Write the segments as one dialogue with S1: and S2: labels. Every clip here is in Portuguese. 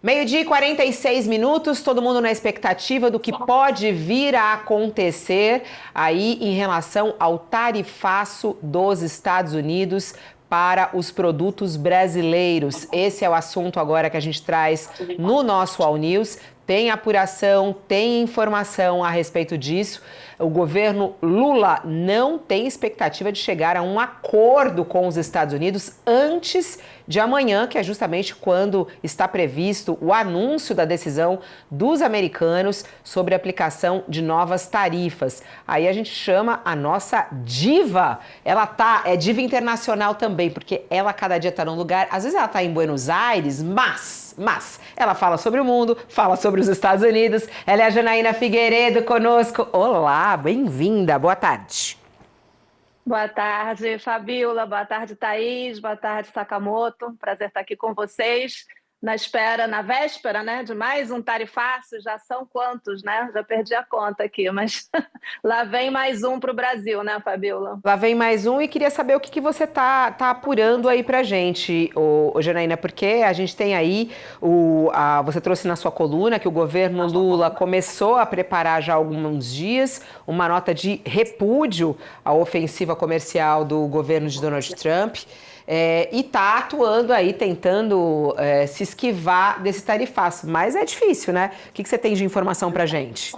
S1: Meio-dia e 46 minutos, todo mundo na expectativa do que pode vir a acontecer aí em relação ao tarifaço dos Estados Unidos para os produtos brasileiros. Esse é o assunto agora que a gente traz no nosso All News. Tem apuração, tem informação a respeito disso. O governo Lula não tem expectativa de chegar a um acordo com os Estados Unidos antes de amanhã, que é justamente quando está previsto o anúncio da decisão dos americanos sobre a aplicação de novas tarifas. Aí a gente chama a nossa diva. Ela é diva internacional também, porque ela cada dia está num lugar, às vezes ela está em Buenos Aires, mas ela fala sobre o mundo, fala sobre os Estados Unidos. Ela é a Janaína Figueiredo conosco. Olá, bem-vinda, boa tarde.
S2: Boa tarde, Fabíola. Boa tarde, Thaís. Boa tarde, Sakamoto. Prazer estar aqui com vocês. Na véspera, né, de mais um tarifaço. Já são quantos, né? Já perdi a conta aqui, mas lá vem mais um para o Brasil, né, Fabíola?
S1: Lá vem mais um e queria saber o que você tá apurando aí pra gente, Janaína, porque a gente tem aí, você trouxe na sua coluna que o governo Lula começou a preparar já há alguns dias uma nota de repúdio à ofensiva comercial do governo de Donald Trump. E está atuando aí, tentando se esquivar desse tarifaço. Mas é difícil, né? O que você tem de informação para a gente?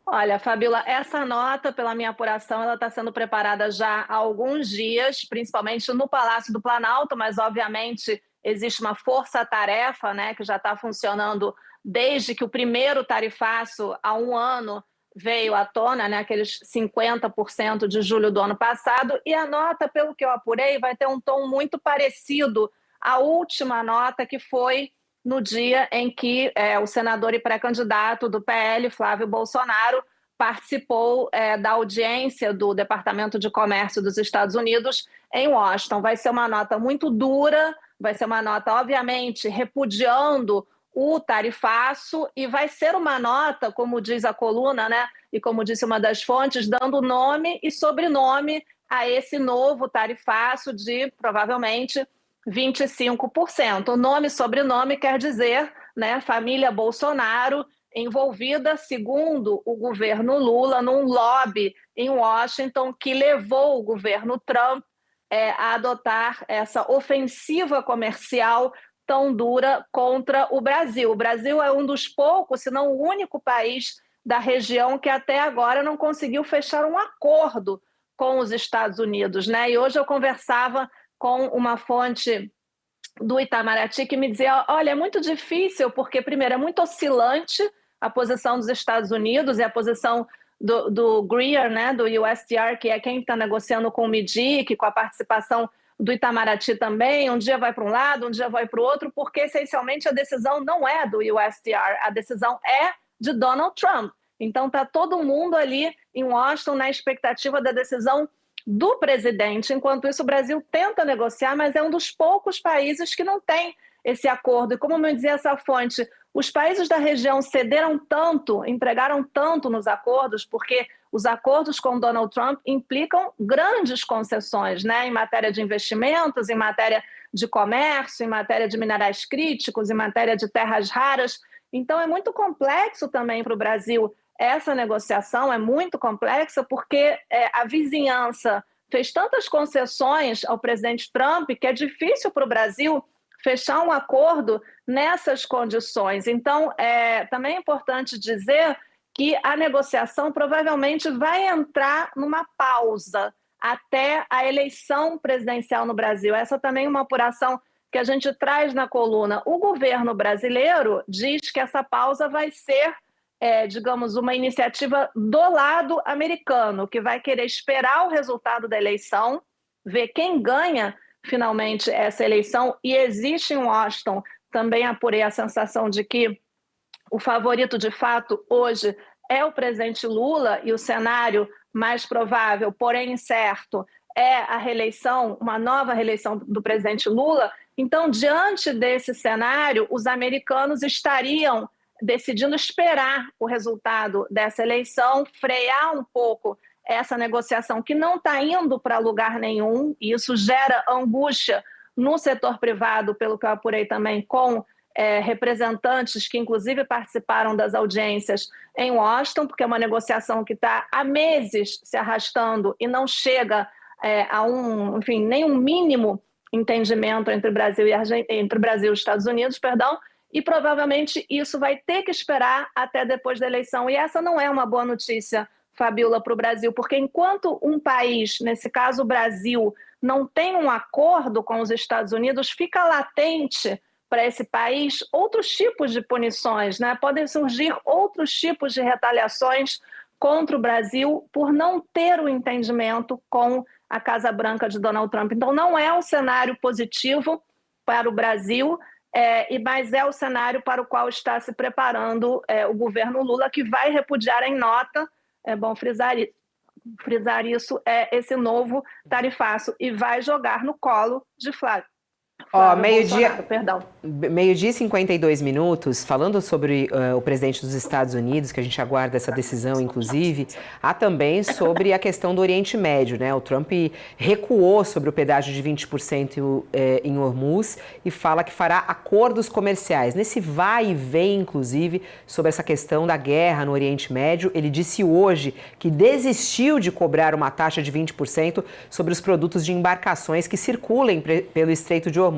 S2: Olha, Fabíola, essa nota, pela minha apuração, ela está sendo preparada já há alguns dias, principalmente no Palácio do Planalto, mas, obviamente, existe uma força-tarefa, né, que já está funcionando desde que o primeiro tarifaço, há um ano, veio à tona, né, aqueles 50% de julho do ano passado, e a nota, pelo que eu apurei, vai ter um tom muito parecido à última nota, que foi no dia em que o senador e pré-candidato do PL, Flávio Bolsonaro, participou da audiência do Departamento de Comércio dos Estados Unidos em Washington. Vai ser uma nota muito dura, vai ser uma nota, obviamente, repudiando o tarifaço, e vai ser uma nota, como diz a coluna, né, e como disse uma das fontes, dando nome e sobrenome a esse novo tarifaço de, provavelmente, 25%. O nome e sobrenome quer dizer, né, família Bolsonaro envolvida, segundo o governo Lula, num lobby em Washington que levou o governo Trump a adotar essa ofensiva comercial tão dura contra o Brasil. O Brasil é um dos poucos, se não o único país da região que até agora não conseguiu fechar um acordo com os Estados Unidos, né? E hoje eu conversava com uma fonte do Itamaraty que me dizia, olha, é muito difícil porque, primeiro, é muito oscilante a posição dos Estados Unidos e a posição do Greer, né, do USTR, que é quem está negociando com o MIDIC, com a participação do Itamaraty também. Um dia vai para um lado, um dia vai para o outro, porque, essencialmente, a decisão não é do USTR, a decisão é de Donald Trump. Então, está todo mundo ali em Washington na expectativa da decisão do presidente. Enquanto isso, o Brasil tenta negociar, mas é um dos poucos países que não tem esse acordo. E como me dizia essa fonte, os países da região cederam tanto, entregaram tanto nos acordos, porque os acordos com Donald Trump implicam grandes concessões, né, em matéria de investimentos, em matéria de comércio, em matéria de minerais críticos, em matéria de terras raras. Então, é muito complexo também para o Brasil. Essa negociação é muito complexa porque a vizinhança fez tantas concessões ao presidente Trump que é difícil para o Brasil fechar um acordo nessas condições. Então, também é importante dizer que a negociação provavelmente vai entrar numa pausa até a eleição presidencial no Brasil. Essa também é uma apuração que a gente traz na coluna. O governo brasileiro diz que essa pausa vai ser digamos, uma iniciativa do lado americano, que vai querer esperar o resultado da eleição, ver quem ganha finalmente essa eleição, e existe em Washington, também apurei a sensação de que o favorito de fato hoje é o presidente Lula, e o cenário mais provável, porém incerto, é a reeleição, uma nova reeleição do presidente Lula. Então, diante desse cenário, os americanos estariam decidindo esperar o resultado dessa eleição, frear um pouco essa negociação que não está indo para lugar nenhum, e isso gera angústia no setor privado, pelo que eu apurei também com representantes que, inclusive, participaram das audiências em Washington, porque é uma negociação que está há meses se arrastando e não chega nem um mínimo entendimento entre Brasil e Estados Unidos, e provavelmente isso vai ter que esperar até depois da eleição. E essa não é uma boa notícia, Fabíola, para o Brasil, porque enquanto um país, nesse caso o Brasil, não tem um acordo com os Estados Unidos, fica latente para esse país outros tipos de punições, né? Podem surgir outros tipos de retaliações contra o Brasil por não ter o entendimento com a Casa Branca de Donald Trump. Então, não é um cenário positivo para o Brasil, mas é o cenário para o qual está se preparando o governo Lula, que vai repudiar em nota, é bom frisar isso, esse novo tarifaço, e vai jogar no colo de Flávio.
S1: Meio-dia e 52 minutos, falando sobre o presidente dos Estados Unidos, que a gente aguarda essa decisão, inclusive, há também sobre a questão do Oriente Médio, né? O Trump recuou sobre o pedágio de 20% em Hormuz e fala que fará acordos comerciais. Nesse vai e vem, inclusive, sobre essa questão da guerra no Oriente Médio, ele disse hoje que desistiu de cobrar uma taxa de 20% sobre os produtos de embarcações que circulem pelo Estreito de Hormuz.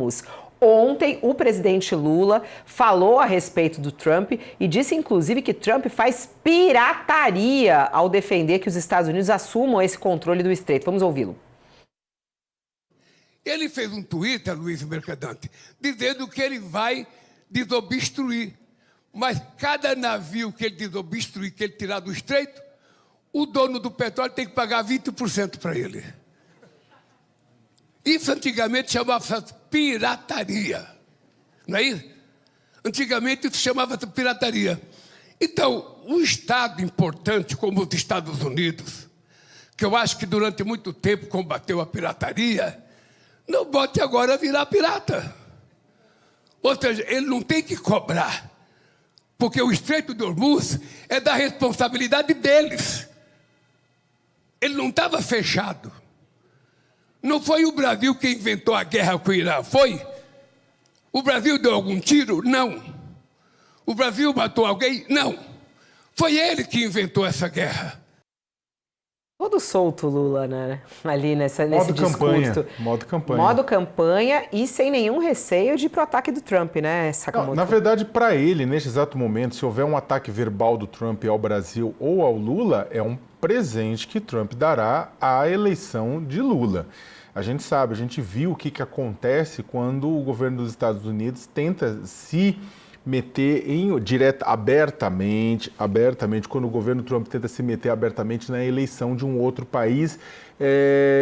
S1: Ontem, o presidente Lula falou a respeito do Trump e disse, inclusive, que Trump faz pirataria ao defender que os Estados Unidos assumam esse controle do Estreito. Vamos ouvi-lo.
S3: Ele fez um Twitter, Luiz Mercadante, dizendo que ele vai desobstruir. Mas cada navio que ele desobstruir, que ele tirar do Estreito, o dono do petróleo tem que pagar 20% para ele. Isso antigamente chamava pirataria, não é isso? Antigamente isso chamava-se pirataria. Então, um Estado importante como os Estados Unidos, que eu acho que durante muito tempo combateu a pirataria, não bote agora a virar pirata. Ou seja, ele não tem que cobrar, porque o Estreito de Hormuz é da responsabilidade deles. Ele não estava fechado. Não foi o Brasil que inventou a guerra com o Irã, foi? O Brasil deu algum tiro? Não. O Brasil matou alguém? Não. Foi ele que inventou essa guerra.
S1: Todo solto, Lula, né? Ali nesse
S4: discurso.
S1: Modo campanha e sem nenhum receio de ir pro ataque do Trump, né, Sakamoto?
S4: Na verdade, para ele, neste exato momento, se houver um ataque verbal do Trump ao Brasil ou ao Lula, é um presente que Trump dará à eleição de Lula. A gente sabe, a gente viu o que acontece quando o governo dos Estados Unidos tenta se meter abertamente, quando o governo Trump tenta se meter abertamente na eleição de um outro país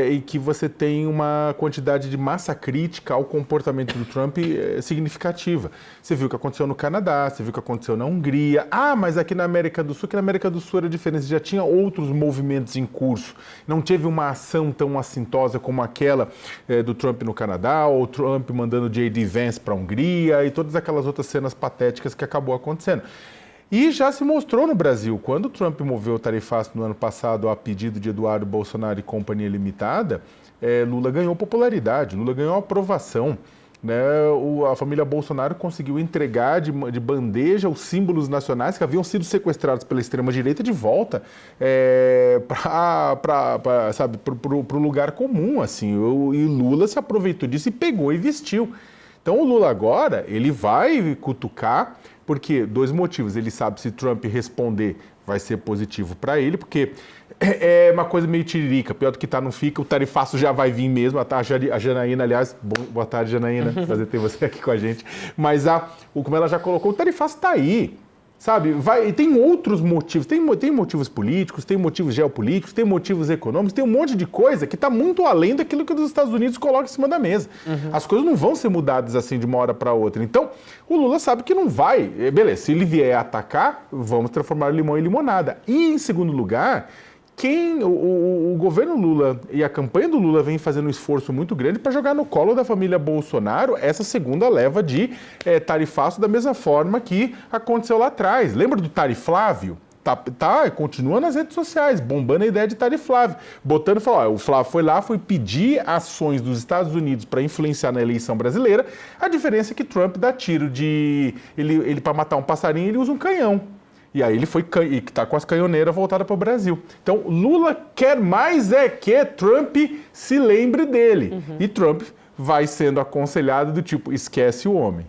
S4: em que você tem uma quantidade de massa crítica ao comportamento do Trump significativa. Você viu o que aconteceu no Canadá, você viu o que aconteceu na Hungria. Mas aqui na América do Sul, era diferente, já tinha outros movimentos em curso. Não teve uma ação tão assintosa como aquela do Trump no Canadá, ou o Trump mandando J.D. Vance para a Hungria e todas aquelas outras cenas patéticas que acabou acontecendo. E já se mostrou no Brasil, quando o Trump moveu o tarifaço no ano passado a pedido de Eduardo Bolsonaro e Companhia Limitada, Lula ganhou popularidade, Lula ganhou aprovação. Né? A família Bolsonaro conseguiu entregar de bandeja os símbolos nacionais que haviam sido sequestrados pela extrema-direita de volta para o lugar comum. Assim. E Lula se aproveitou disso e pegou e vestiu. Então o Lula agora, ele vai cutucar, porque dois motivos. Ele sabe se Trump responder vai ser positivo para ele, porque é uma coisa meio tiririca, pior do que tá não fica, o tarifaço já vai vir mesmo, a Janaína, aliás, boa tarde, Janaína, prazer ter você aqui com a gente, mas como ela já colocou, o tarifaço tá aí, sabe, e tem outros motivos, tem motivos políticos, tem motivos geopolíticos, tem motivos econômicos, tem um monte de coisa que está muito além daquilo que os Estados Unidos colocam em cima da mesa. As coisas não vão ser mudadas assim de uma hora para outra. Então, o Lula sabe que não vai. Beleza, se ele vier atacar, vamos transformar limão em limonada. E, em segundo lugar, o governo Lula e a campanha do Lula vem fazendo um esforço muito grande para jogar no colo da família Bolsonaro essa segunda leva de tarifaço da mesma forma que aconteceu lá atrás. Lembra do Tariflávio? continua nas redes sociais, bombando a ideia de Tariflávio, botando e falando, o Flávio foi lá, foi pedir ações dos Estados Unidos para influenciar na eleição brasileira. A diferença é que Trump dá tiro de... Ele para matar um passarinho, ele usa um canhão. E aí ele está com as canhoneiras voltadas para o Brasil. Então, Lula quer mais que Trump se lembre dele. E Trump vai sendo aconselhado do tipo, esquece o homem.